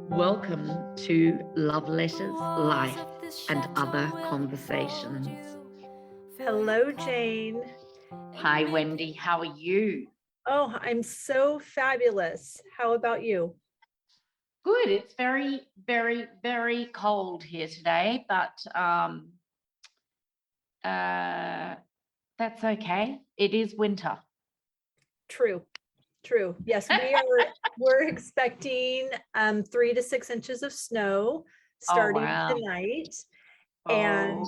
Welcome to Love Letters, Life, and Other Conversations. Hello, Jane. Hi, Wendy. How are you? Oh, I'm so fabulous. How about you? Good. It's very, very, very cold here today, but that's okay. It is winter. True. Yes, we're expecting 3 to 6 inches of snow starting tonight. And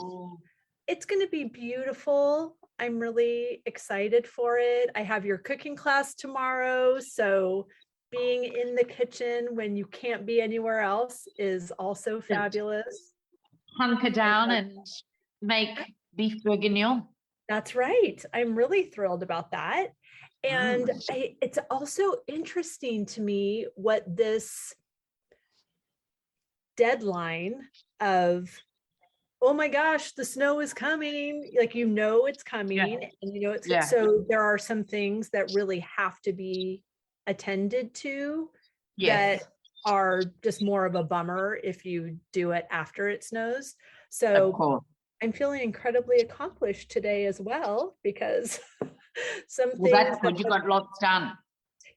it's going to be beautiful. I'm really excited for it. I have your cooking class tomorrow, so being in the kitchen when you can't be anywhere else is also fabulous. Hunker down and make beef bourguignon. That's right. I'm really thrilled about that. And it's also interesting to me what this deadline of, oh my gosh, the snow is coming, like, it's coming, and it's so there are some things that really have to be attended to that are just more of a bummer if you do it after it snows. So I'm feeling incredibly accomplished today as well, because that's good. You got lots done.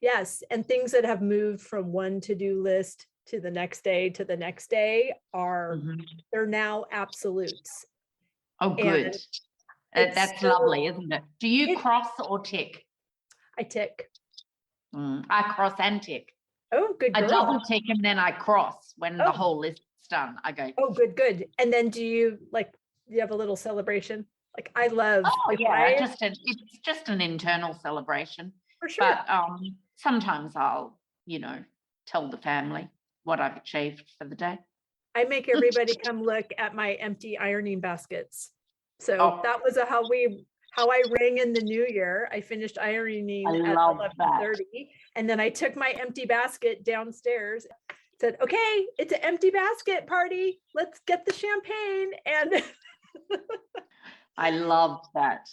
Yes, and things that have moved from one to-do list to the next day are they're now absolutes. Oh, good. That's lovely, isn't it? Do you cross or tick? I tick. I cross and tick. Oh, good girl. I double tick and then I cross when the whole list's done. I go, oh, good. And then do you have a little celebration? Like, I love. It's just an internal celebration. For sure. But sometimes I'll, tell the family what I've achieved for the day. I make everybody come look at my empty ironing baskets. So that was how I rang in the new year. I finished ironing at 11:30, and then I took my empty basket downstairs, said, okay, it's an empty basket party. Let's get the champagne. And I loved that.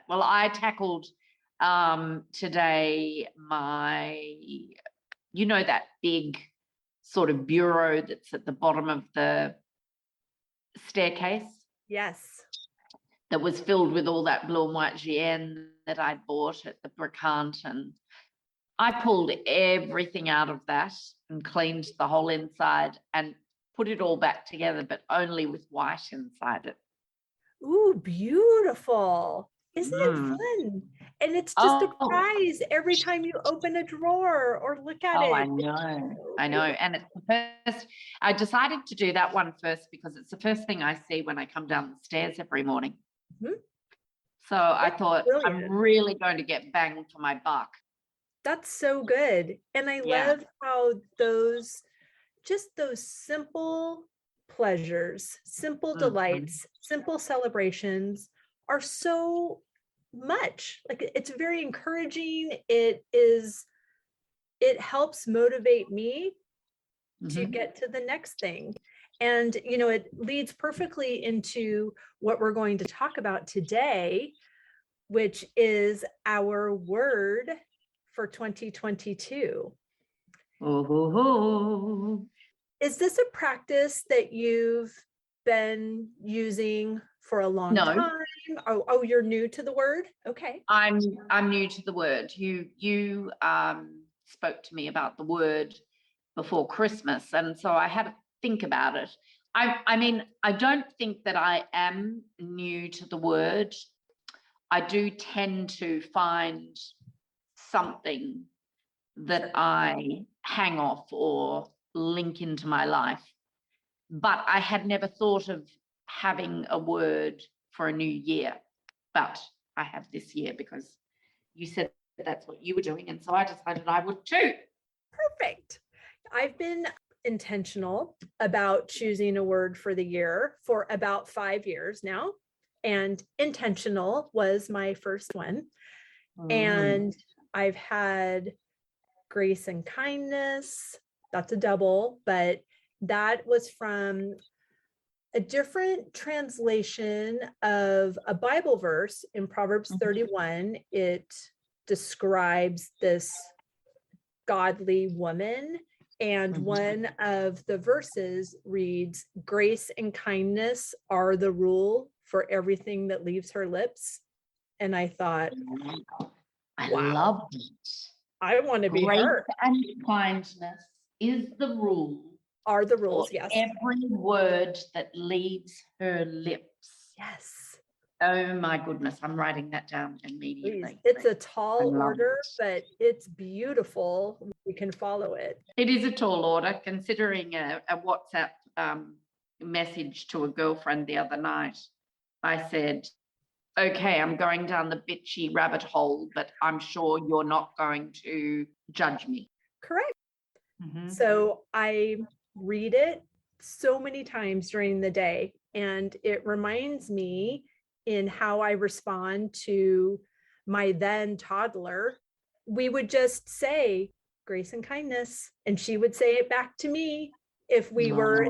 Well, I tackled today that big sort of bureau that's at the bottom of the staircase. Yes. That was filled with all that blue and white GN that I'd bought at the Bricant, and I pulled everything out of that and cleaned the whole inside and put it all back together, but only with white inside it. Ooh, beautiful. Isn't it fun? And it's just a prize every time you open a drawer or look at it. I know. And it's the first, I decided to do that one first because it's the first thing I see when I come down the stairs every morning. So I thought, brilliant. I'm really going to get bang for my buck. That's so good. And I love how those simple pleasures, simple delights, simple celebrations are so much. Like, it's very encouraging. It helps motivate me to get to the next thing. And, it leads perfectly into what we're going to talk about today, which is our word for 2022. Is this a practice that you've been using for a long time? Oh, you're new to the word? Okay. I'm new to the word. You spoke to me about the word before Christmas, and so I had to think about it. I mean, I don't think that I am new to the word. I do tend to find something that I hang off or link into my life. But I had never thought of having a word for a new year. But I have this year because you said that's what you were doing. And so I decided I would too. Perfect. I've been intentional about choosing a word for the year for about 5 years now. And intentional was my first one. And I've had grace and kindness. That's a double, but that was from a different translation of a Bible verse in Proverbs 31. It describes this godly woman And Mhm. one of the verses reads, "Grace and kindness are the rule for everything that leaves her lips." And I thought, I wow, love it. I want to be Grace her. and kindness is the rule Are the for rules, yes. every word that leaves her lips. Yes. Oh my goodness, I'm writing that down Please. immediately. It's a I tall love order, it. but it's beautiful. We can follow it. It is a tall order, considering a WhatsApp message to a girlfriend the other night. I said, okay, I'm going down the bitchy rabbit hole, but I'm sure you're not going to judge me. Correct. Mhm. So I read it so many times during the day, and it reminds me in how I respond to my then toddler. We would just say grace and kindness, and she would say it back to me if we were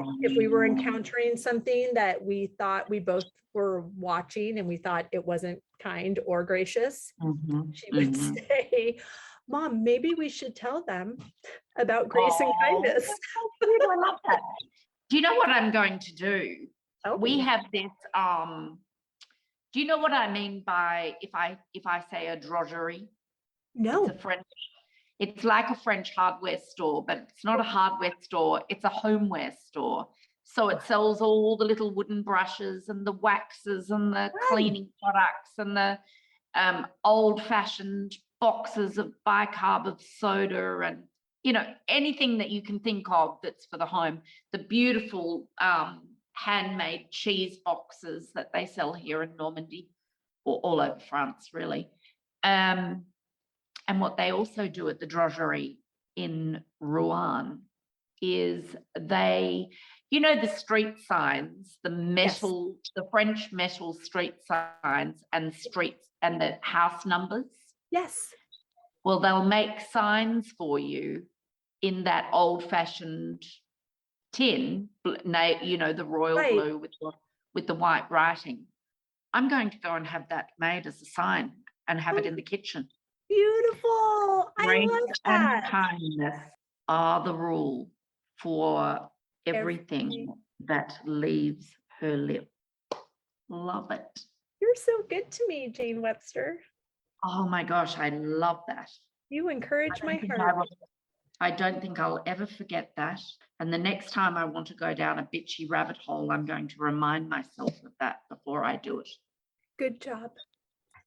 encountering something that we thought we both were watching and we thought it wasn't kind or gracious. Mhm, She would mhm. say, "Mom, maybe we should tell them about grace and Oh, kindness." that's so cute. I love that. Do you know what I'm going to do? Tell We me. have this. Do you know what I mean by if I say a drogerie? It's a No. French. It's like a French hardware store, but it's not a hardware store. It's a homeware store. So it sells all the little wooden brushes and the waxes and the cleaning products and the old-fashioned boxes of bicarb of soda and, you know, anything that you can think of that's for the home. The beautiful handmade cheese boxes that they sell here in Normandy or all over France, really. And what they also do at the drogerie in Rouen is they, you know, the street signs, the metal, the French metal street signs and streets and the house numbers. Yes. Well, they'll make signs for you in that old-fashioned tin, you know, the royal blue with the white writing. I'm going to go and have that made as a sign and have it in the kitchen. Beautiful. I Grace love and that. kindness are the rule for everything that leaves her lip. Love it. You're so good to me, Jane Webster. Oh my gosh, I love that. You encourage my I heart. don't think I'll ever forget that. And the next time I want to go down a bitchy rabbit hole, I'm going to remind myself of that before I do it. Good job.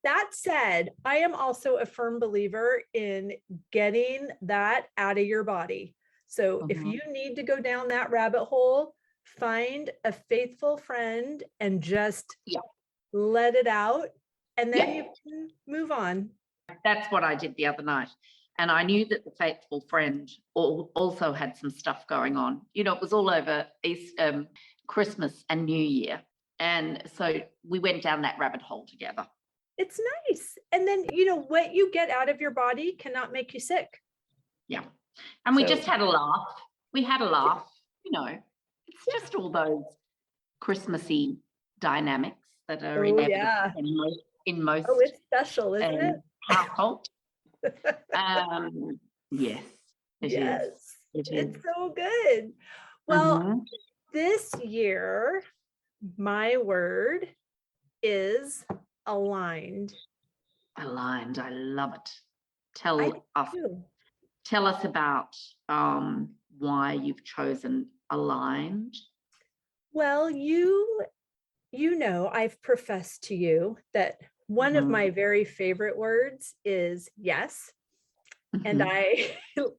That said, I am also a firm believer in getting that out of your body. So if you need to go down that rabbit hole, find a faithful friend and just let it out, and then you can move on. That's what I did the other night. And I knew that the faithful friend also had some stuff going on. You know, it was all over Christmas and New Year. And so we went down that rabbit hole together. It's nice. And then, you know, what you get out of your body cannot make you sick. Yeah. And we just had a laugh. We had a laugh, you know. It's just all those Christmassy dynamics that are inevitable in most Oh, it's special, isn't it? households. Yes, it is. It's so good. Well, this year, my word is aligned. Aligned. I love it. Tell us about why you've chosen aligned. Well, you know, I've professed to you that one of my very favorite words is yes. And I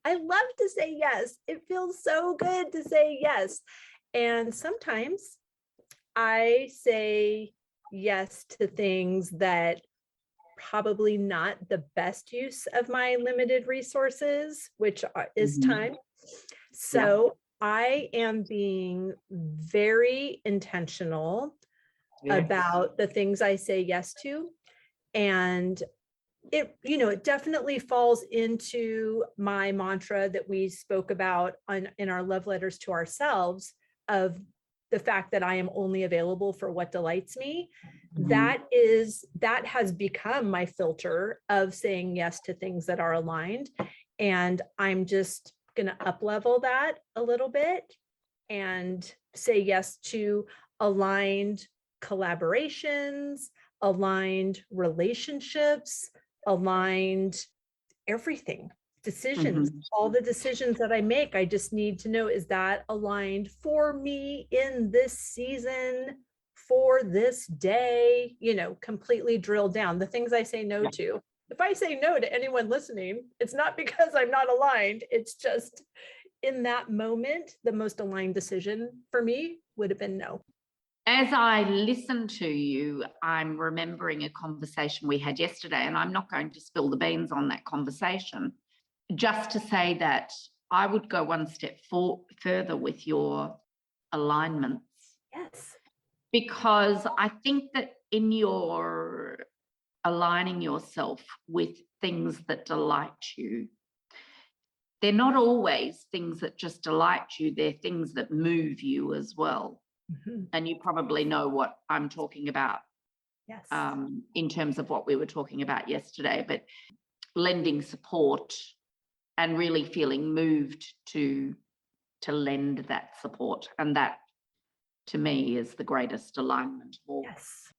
love to say yes. It feels so good to say yes. And sometimes I say yes to things that probably not the best use of my limited resources, which is time. So I am being very intentional about the things I say yes to. And it, you know, it definitely falls into my mantra that we spoke about in our love letters to ourselves, of the fact that I am only available for what delights me. That has become my filter of saying yes to things that are aligned. And I'm just going to up level that a little bit and say yes to aligned collaborations, aligned relationships, aligned everything, decisions. Mhm. All the decisions that I make, I just need to know, is that aligned for me in this season, for this day, completely drill down the things I say no Yeah. to. If I say no to anyone listening, it's not because I'm not aligned. It's just in that moment, the most aligned decision for me would have been no. As I listen to you, I'm remembering a conversation we had yesterday, and I'm not going to spill the beans on that conversation. Just to say that I would go one step further with your alignments. Yes. Because I think that in your aligning yourself with things that delight you, they're not always things that just delight you, they're things that move you as well. Mm-hmm. And you probably know what I'm talking about. Yes. In terms of what we were talking about yesterday, but lending support and really feeling moved to lend that support. And that, to me, is the greatest alignment. Or yes.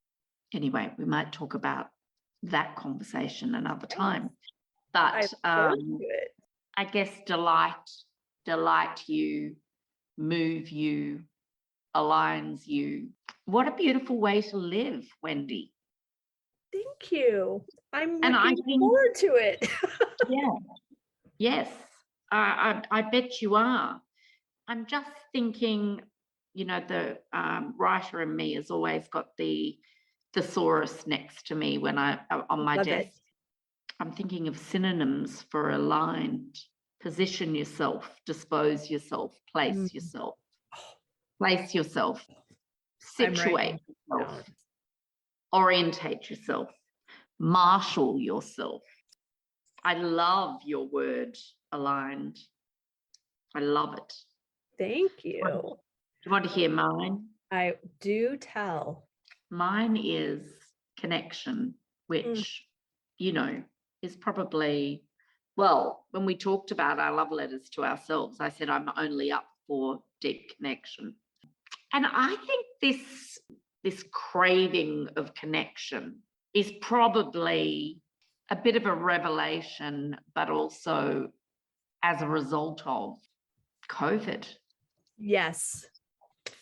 Anyway, we might talk about that conversation another time. But I guess delight you, move you, aligns you. What a beautiful way to live, Wendy. Thank you. I'm And looking forward to it. Yeah. Yes. I bet you are. I'm just thinking, the writer in me has always got the thesaurus next to me when on my desk. I'm thinking of synonyms for aligned. Position yourself, dispose yourself, place yourself, place yourself, situate yourself, orientate yourself, marshal yourself. I love your word aligned. I love it. Thank you. Do you want to hear mine? I do tell. Mine is connection, which, is probably, well, when we talked about our love letters to ourselves, I said, I'm only up for deep connection. And I think this craving of connection is probably a bit of a revelation, but also as a result of COVID. Yes.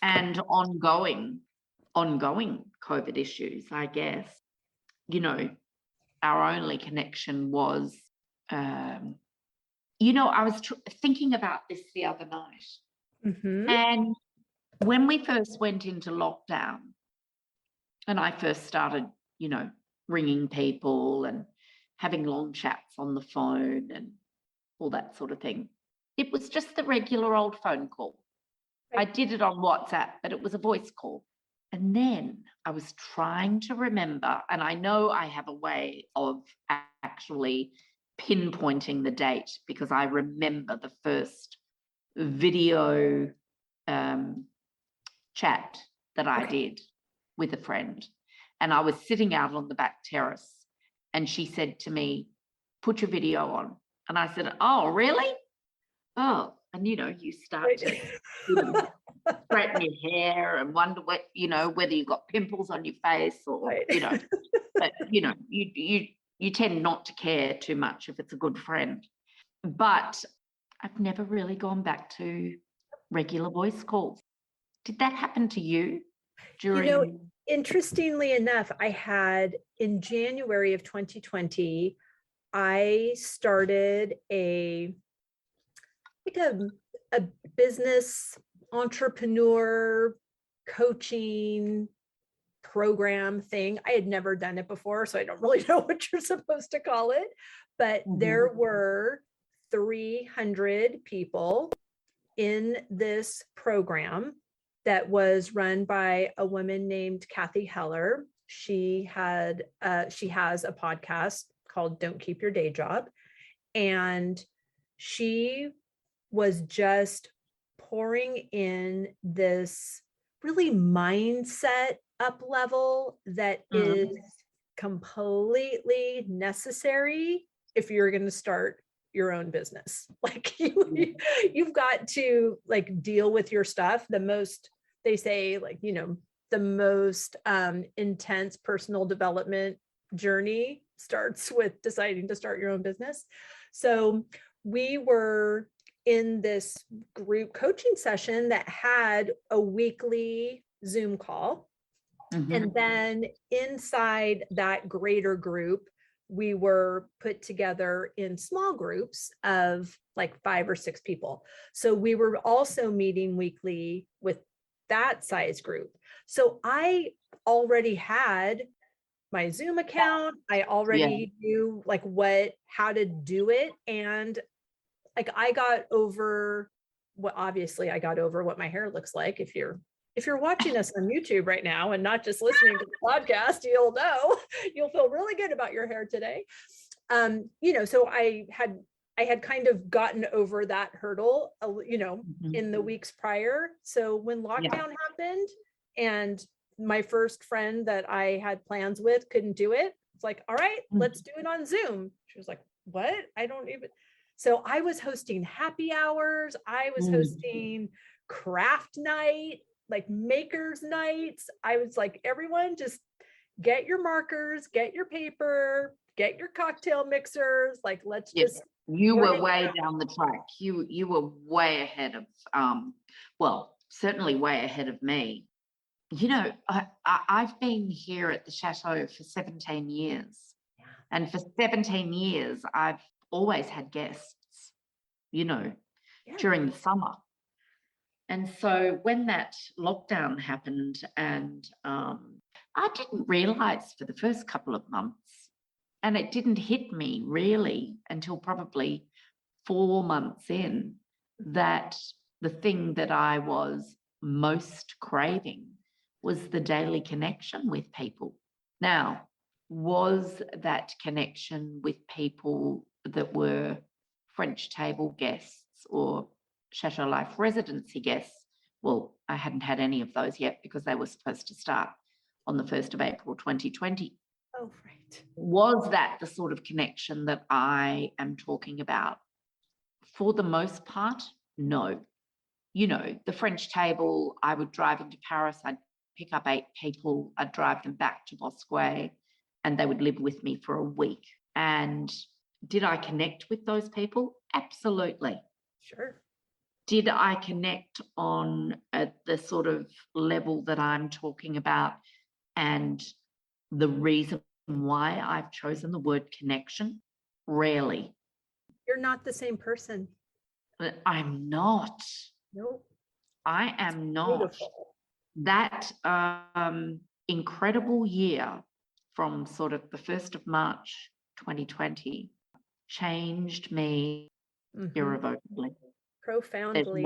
And ongoing COVID issues, I guess. Our only connection was, I was thinking about this the other night. Mm-hmm. And when we first went into lockdown and I first started, ringing people and having long chats on the phone and all that sort of thing, it was just the regular old phone call. Right. I did it on WhatsApp, but it was a voice call. And then I was trying to remember, and I know I have a way of actually pinpointing the date because I remember the first video chat that I did with a friend. And I was sitting out on the back terrace and she said to me, put your video on. And I said, oh, really? Oh, and you start to straighten your hair and wonder what, whether you've got pimples on your face or, but you tend not to care too much if it's a good friend. But I've never really gone back to regular voice calls. Did that happen to you during? Interestingly enough, I had in January of 2020, I started a business entrepreneur coaching program thing. I had never done it before, so I don't really know what you're supposed to call it, but there were 300 people in this program that was run by a woman named Kathy Heller. She has a podcast called Don't Keep Your Day Job. And she was just pouring in this really mindset up level that is completely necessary if you're going to start your own business. Like you've got to like deal with your stuff. They say like, the most intense personal development journey starts with deciding to start your own business. So we were in this group coaching session that had a weekly Zoom call. And then inside that greater group, we were put together in small groups of like 5 or 6 people. So we were also meeting weekly with that size group. So I already had my Zoom account. I already knew like how to do it. And like I got over what my hair looks like. If you're watching us on YouTube right now and not just listening to the podcast, you'll feel really good about your hair today. So I had kind of gotten over that hurdle, in the weeks prior. So when lockdown happened and my first friend that I had plans with couldn't do it, it's like, all right, let's do it on Zoom. She was like, what? So I was hosting happy hours. I was hosting craft night, like makers nights. I was like, everyone just get your markers, get your paper, get your cocktail mixers. Like, let's just. You were way down the track. You were way ahead of, certainly way ahead of me. I've been here at the Chateau for 17 years. And for 17 years, I've always had guests, during the summer. And so when that lockdown happened, and I didn't realize for the first couple of months, and it didn't hit me really until probably 4 months in, that the thing that I was most craving was the daily connection with people. Now, was that connection with people that were French table guests or Chateau Life residency guests? Well, I hadn't had any of those yet because they were supposed to start on the 1st of April, 2020. Oh, right. Was that the sort of connection that I am talking about? For the most part, no. The French table, I would drive into Paris, I'd pick up 8 people, I'd drive them back to Bosque, and they would live with me for a week. And did I connect with those people? Absolutely. Sure. Did I connect on the sort of level that I'm talking about, and the reason why I've chosen the word connection? Rarely. You're not the same person. I'm not. Nope. I am not. Beautiful. That incredible year from sort of the 1st of March 2020 changed me irrevocably. Profoundly.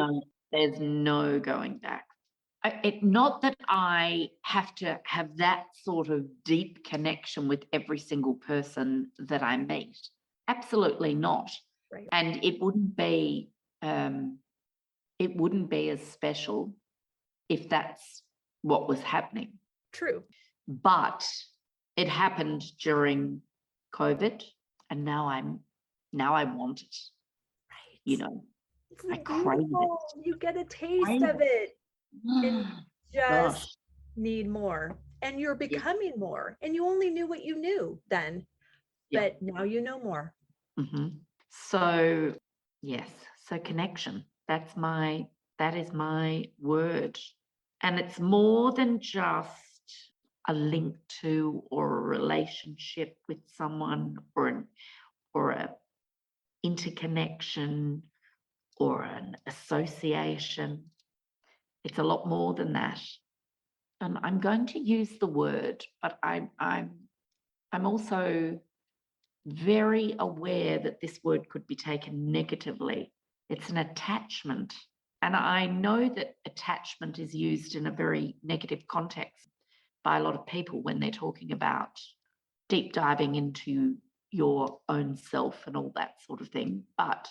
There's no going back. Not that I have to have that sort of deep connection with every single person that I meet. Absolutely not. Right. And it wouldn't be as special if that's what was happening. True. But it happened during COVID, and now I want it. Right. I crave it. You get a taste of it. And just need more. And you're becoming more. And you only knew what you knew then. But now you know more. So yes, connection. That is my word. And it's more than just a link to or a relationship with someone or a interconnection or an association. It's a lot more than that. And I'm going to use the word, but I'm also very aware that this word could be taken negatively. It's an attachment. And I know that attachment is used in a very negative context by a lot of people when they're talking about deep diving into your own self and all that sort of thing. But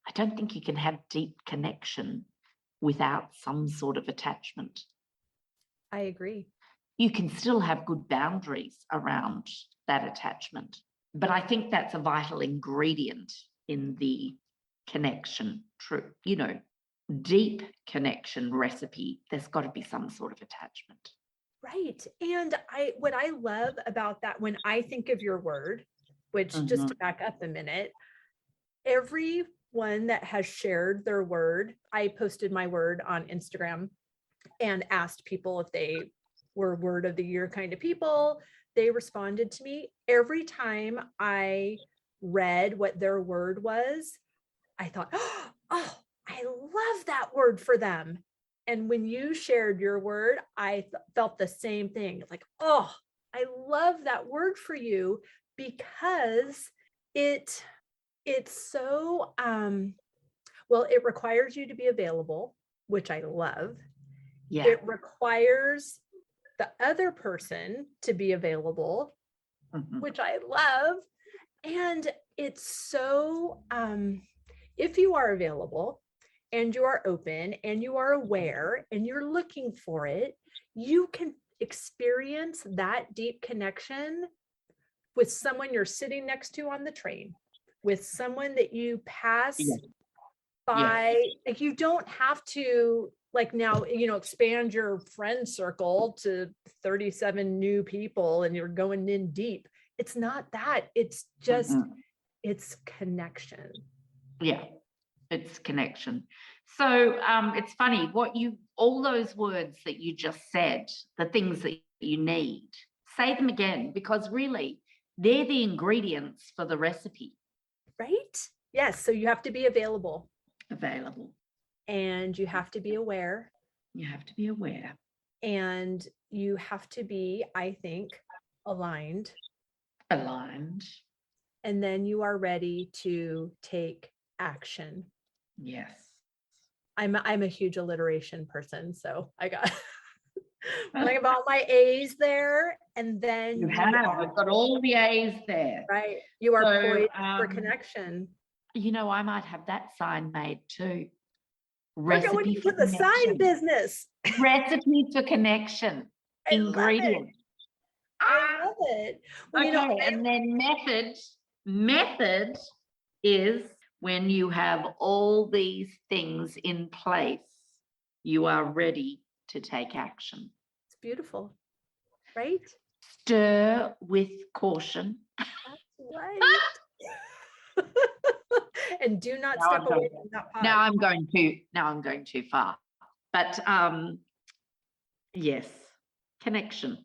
I don't think you can have deep connection without some sort of attachment. I agree. You can still have good boundaries around that attachment. But I think that's a vital ingredient in the connection, deep connection recipe, there's got to be some sort of attachment. Right. And what I love about that, when I think of your word, which just to back up a minute, everyone that has shared their word, I posted my word on Instagram and asked people if they were word of the year kind of people. They responded to me. Every time I read what their word was, I thought, oh, I love that word for them. And when you shared your word, I felt the same thing. Like, oh, I love that word for you, because it's so, well, it requires you to be available, which I love. Yeah. It requires the other person to be available, which I love. And it's so, if you are available and you are open and you are aware and you're looking for it, you can experience that deep connection with someone you're sitting next to on the train, with someone that you pass by. Like, you don't have to, like, now, expand your friend circle to 37 new people and you're going in deep. It's not that. It's just, it's connection. Yeah, it's connection. So it's funny all those words that you just said, the things that you need, say them again, because really they're the ingredients for the recipe. Right? Yes. So you have to be available. And you have to be aware. You have to be aware. And you have to be, I think, aligned. And then you are ready to take action. Yes. I'm a huge alliteration person, so I got all my A's there, and then you've got all the A's there. Right. You are poised for connection. I might have that sign made too. Recipe for the sign business. Recipe for connection. Ingredients. I love it. Well, and then method is when you have all these things in place, you are ready to take action. It's beautiful, right? Stir with caution. That's right. And do not step away from that pot. Now I'm going too far. But yes, connection.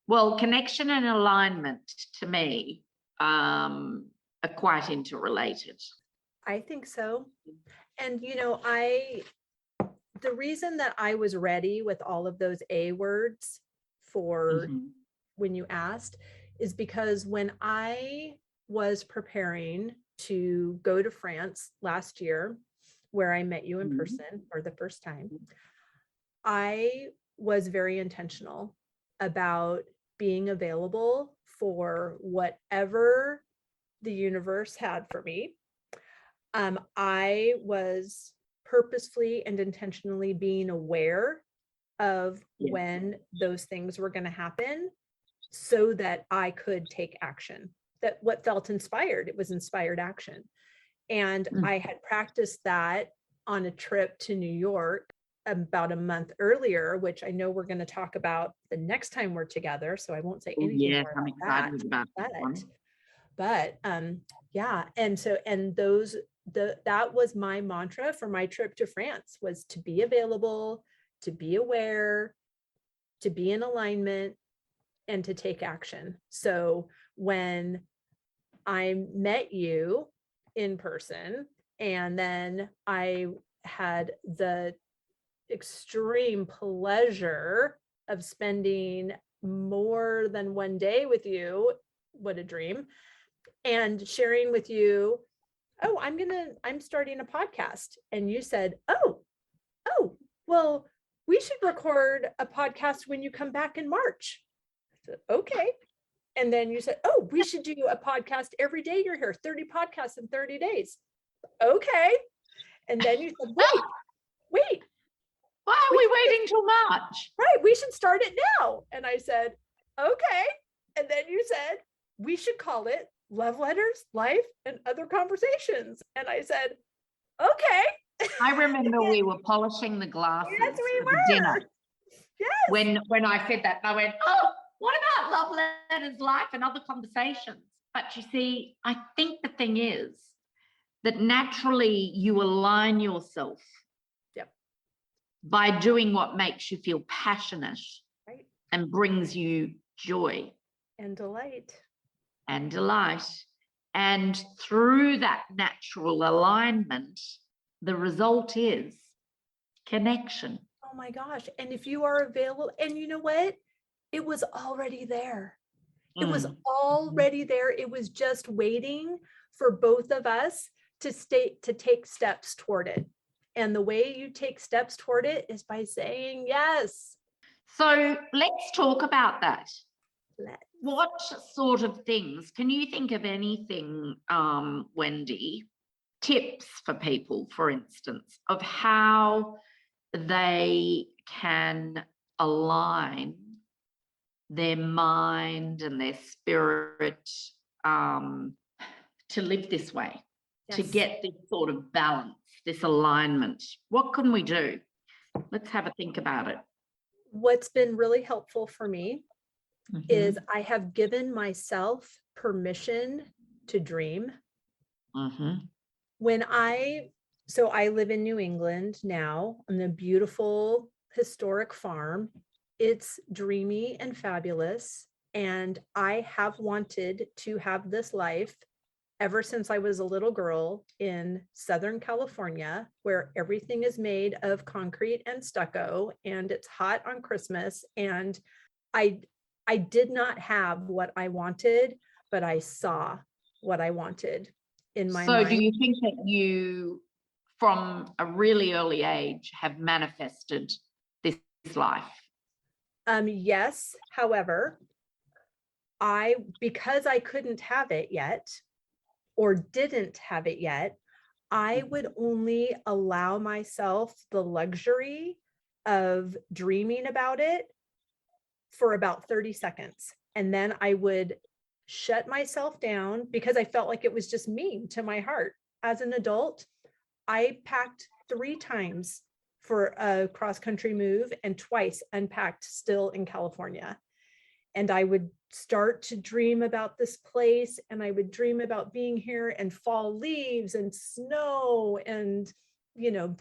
Well, connection and alignment to me are quite interrelated. I think so. And the reason that I was ready with all of those A words for when you asked is because when I was preparing to go to France last year, where I met you in person for the first time, I was very intentional about being available for whatever the universe had for me. I was purposefully and intentionally being aware of when those things were going to happen so that I could take action. That what felt inspired, it was inspired action. And I had practiced that on a trip to New York about a month earlier, which I know we're going to talk about the next time we're together. So I won't say anything more I'm excited about that one. But yeah. And so, and that was my mantra for my trip to France, was to be available, to be aware, to be in alignment, and to take action. So when I met you in person, and then I had the extreme pleasure of spending more than one day with you, what a dream, and sharing with you, oh, I'm starting a podcast. And you said, oh, well, we should record a podcast when you come back in March. I said, okay. And then you said, oh, we should do a podcast every day you're here, 30 podcasts in 30 days. Okay. And then you said, wait. Why are we waiting till March? Right. We should start it now. And I said, okay. And then you said, we should call it love letters, life, and other conversations. And I said, okay. I remember we were polishing the glasses Yes, we for the dinner. were. Yes. When I said that, I went, oh, what about love letters, life, and other conversations? But you see, I think the thing is that naturally you align yourself Yep. by doing what makes you feel passionate, Right. and brings you joy And delight. and delight. And through that natural alignment, the result is connection. Oh my gosh. And if you are available, and you know what? It was already there. It was already there. It was just waiting for both of us to take steps toward it. And the way you take steps toward it is by saying yes. So let's talk about that. Let's. What sort of things, can you think of anything, Wendy, tips for people, for instance, of how they can align their mind and their spirit to live this way, to Yes. get this sort of balance, this alignment? What can we do? Let's have a think about it. What's been really helpful for me Mhm. is I have given myself permission to dream. Mhm. When so I live in New England now on a beautiful historic farm. It's dreamy and fabulous. And I have wanted to have this life ever since I was a little girl in Southern California, where everything is made of concrete and stucco, and it's hot on Christmas. And I did not have what I wanted, but I saw what I wanted in my mind. So do you think that you, from a really early age, have manifested this life? Yes. However, because I couldn't have it yet, or didn't have it yet, I would only allow myself the luxury of dreaming about it for about 30 seconds. And then I would shut myself down because I felt like it was just mean to my heart. As an adult, I packed 3 times for a cross-country move and twice unpacked still in California. And I would start to dream about this place, and I would dream about being here and fall leaves and snow and,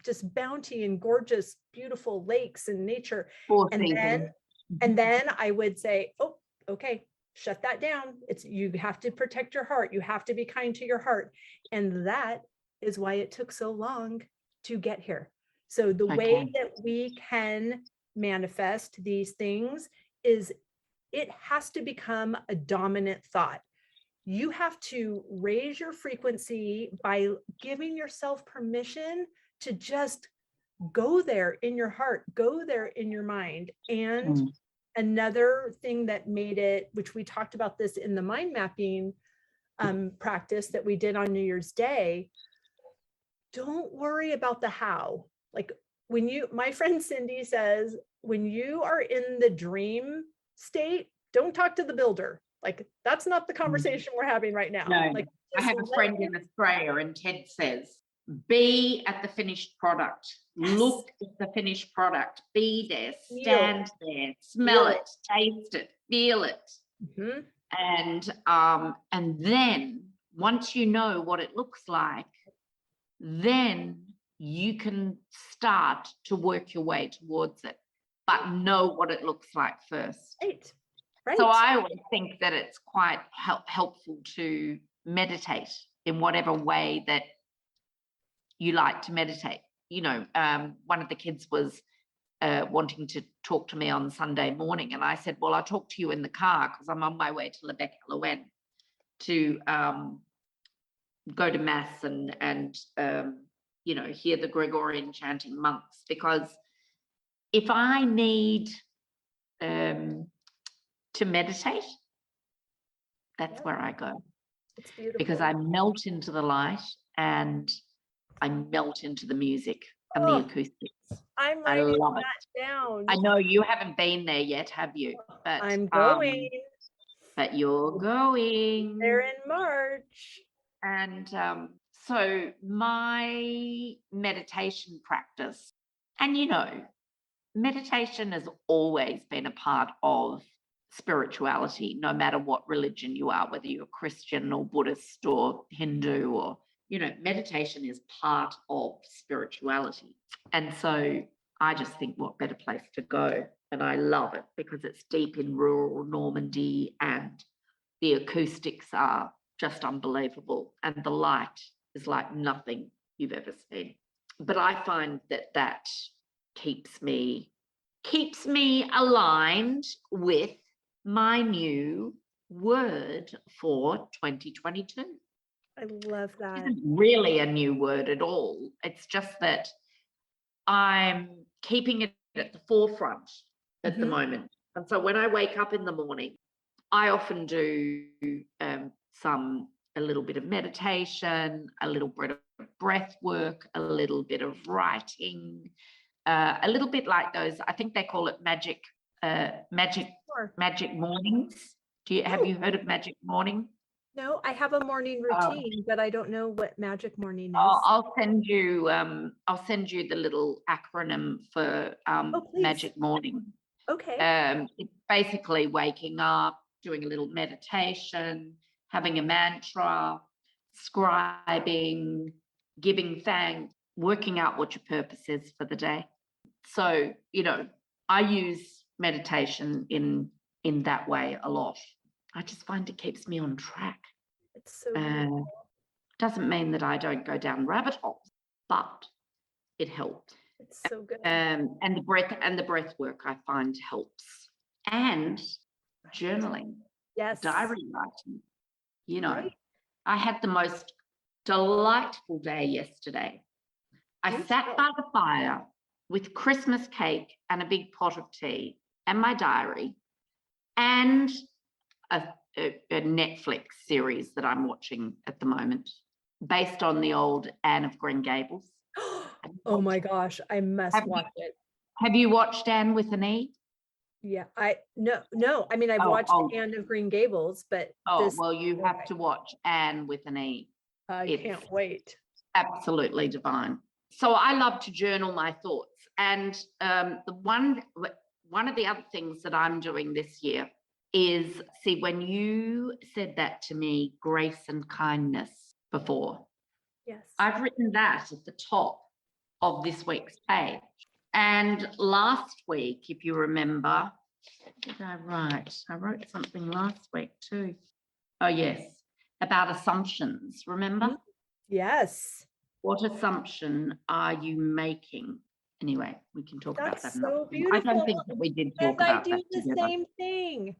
just bounty and gorgeous, beautiful lakes and nature. And then I would say, oh, okay, shut that down. You have to protect your heart. You have to be kind to your heart. And that is why it took so long to get here. So the way that we can manifest these things is it has to become a dominant thought. You have to raise your frequency by giving yourself permission to just go there in your heart, go there in your mind. And another thing that made it, which we talked about this in the mind mapping practice that we did on New Year's Day, don't worry about the how. Like my friend Cindy says, when you are in the dream state, don't talk to the builder. Like, that's not the conversation we're having right now. No, like, I have a friend in Australia, and Ted says, be at the finished product. Yes. Look at the finished product. Be there, stand there, smell it, taste it, feel it. And then once you know what it looks like, then you can start to work your way towards it, but know what it looks like first. Right. Right. So I always think that it's quite helpful to meditate in whatever way that you like to meditate. One of the kids was wanting to talk to me on Sunday morning, and I said, well, I'll talk to you in the car because I'm on my way to Lebec Lowen to go to mass and hear the Gregorian chanting monks, because if I need to meditate, that's where I go. It's beautiful. Because I melt into the light and I melt into the music and the acoustics. I love it. Down. I know you haven't been there yet, have you? But I'm going. but you're going. They're in March. And so my meditation practice, and meditation has always been a part of spirituality, no matter what religion you are, whether you're Christian or Buddhist or Hindu or, meditation is part of spirituality. And so I just think what better place to go. And I love it because it's deep in rural Normandy and the acoustics are just unbelievable. And the light is like nothing you've ever seen. But I find that keeps me aligned with my new word for 2022. I love that. It isn't really a new word at all. It's just that I'm keeping it at the forefront at the moment. And so when I wake up in the morning, I often do a little bit of meditation, a little bit of breath work, a little bit of writing, a little bit like those, I think they call it magic mornings. Have you heard of magic morning? No, I have a morning routine, but I don't know what magic morning is. I'll send you the little acronym for magic morning. Okay. It's basically waking up, doing a little meditation, having a mantra, scribing, giving thanks, working out what your purpose is for the day. So, I use meditation in that way a lot. I just find it keeps me on track. It's so beautiful. Doesn't mean that I don't go down rabbit holes, but it helps. It's so good. And the breath work I find helps. And journaling. Yes. Diary writing. Right. I had the most delightful day yesterday. I sat by the fire with Christmas cake and a big pot of tea and my diary and a Netflix series that I'm watching at the moment based on the old Anne of Green Gables. Oh my gosh, I must watch it. Have you watched Anne with an E? Yeah, no. I mean, I've watched Anne of Green Gables, but well, you have to watch Anne with an E. I can't wait. Absolutely divine. So I love to journal my thoughts, and one of the other things that I'm doing this year is, when you said that to me, grace and kindness before. Yes. I've written that at the top of this week's page. And last week, if you remember, what did I write? I wrote something last week too. Oh, yes, about assumptions, remember? Yes. What assumption are you making? Anyway, we can talk about that. That's so beautiful. I don't think that we did talk about that. I do the same thing.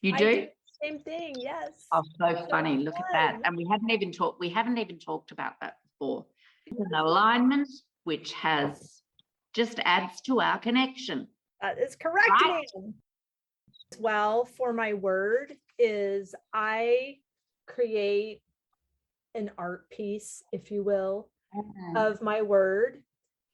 You do? I do the same thing, yes. Oh, so funny. Look at that. And we haven't even talked about that before. It's an alignment which just adds to our connection. That is correct. Right? Well, for my word is I create an art piece, if you will, of my word,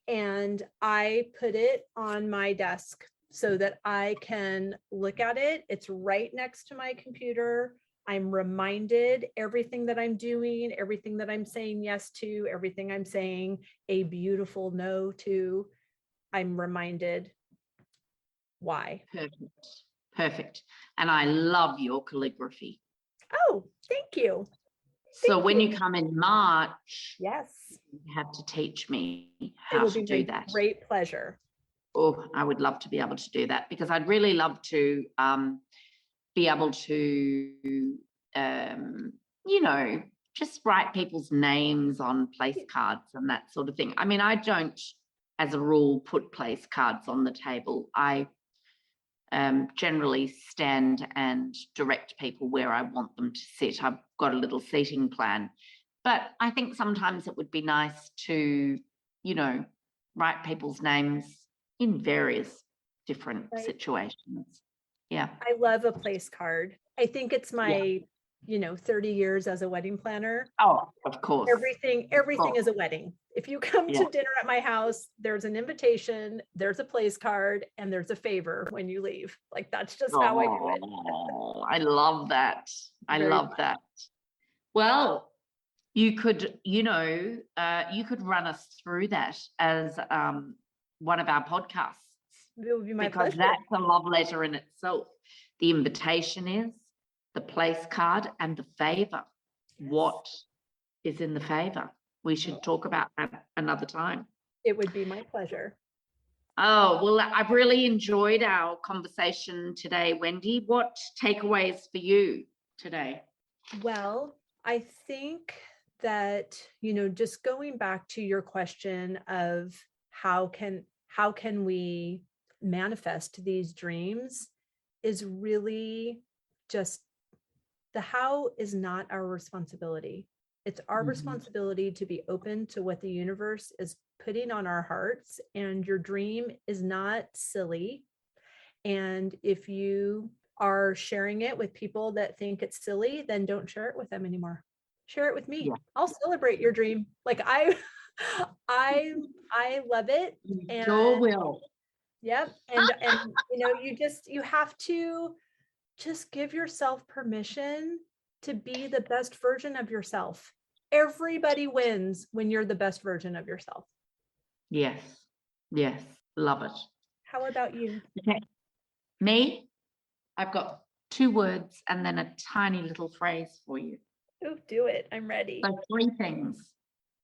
and I put it on my desk so that I can look at it. It's right next to my computer. I'm reminded everything that I'm doing, everything that I'm saying yes to, everything I'm saying a beautiful no to. I'm reminded why. Perfect. And I love your calligraphy. Oh, thank you. So when you come in March, yes, you have to teach me how to do that. Great pleasure. Oh, I would love to be able to do that, because I'd really love to be able to, just write people's names on place cards and that sort of thing. I mean, I don't, as a rule, put place cards on the table. I generally stand and direct people where I want them to sit. I've got a little seating plan. But I think sometimes it would be nice to, write people's names in various different situations. Yeah. I love a place card. I think it's my, 30 years as a wedding planner. Oh, of course. Everything is a wedding. If you come Yeah. to dinner at my house, there's an invitation, there's a place card, and there's a favor when you leave. Like, that's just how I do it. Oh, I love that. I Very love fun. that. Well, you could, you could run us through that as one of our podcasts, It would be my because pleasure. that's a love letter in itself. The invitation is, the place card, and the favor. What is in the favor? We should talk about that another time. It would be my pleasure. Oh, well, I've really enjoyed our conversation today, Wendy. What takeaways for you today? Well, I think that, just going back to your question of how can we manifest these dreams, is really just, the how is not our responsibility. It's our responsibility to be open to what the universe is putting on our hearts. And your dream is not silly. And if you are sharing it with people that think it's silly, then don't share it with them anymore. Share it with me. Yeah. I'll celebrate your dream. Like, I love it. You sure will. Yep. And you have to just give yourself permission to be the best version of yourself. Everybody wins when you're the best version of yourself. Yes. Yes. Love it. How about you? Okay. Me, I've got 2 words and then a tiny little phrase for you. Oh, do it. I'm ready. So 3 things: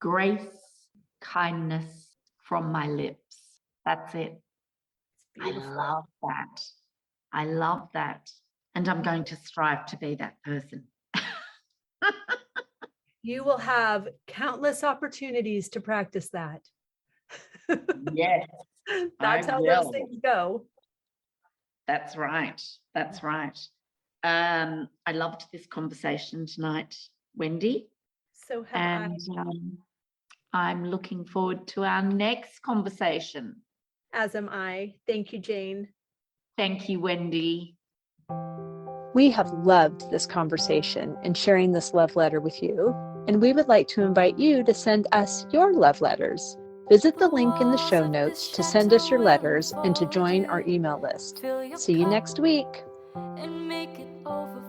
grace, kindness from my lips. That's it. It's beautiful. I love that. I love that. And I'm going to strive to be that person. You will have countless opportunities to practice that. Yes. That's I how will. those things go. That's right. That's right. I loved this conversation tonight, Wendy. So have And I'm looking forward to our next conversation. As am I. Thank you, Jane. Thank you, Wendy. We have loved this conversation and sharing this love letter with you, and we would like to invite you to send us your love letters. Visit the link in the show notes to send us your letters and to join our email list. See you next week. And make it over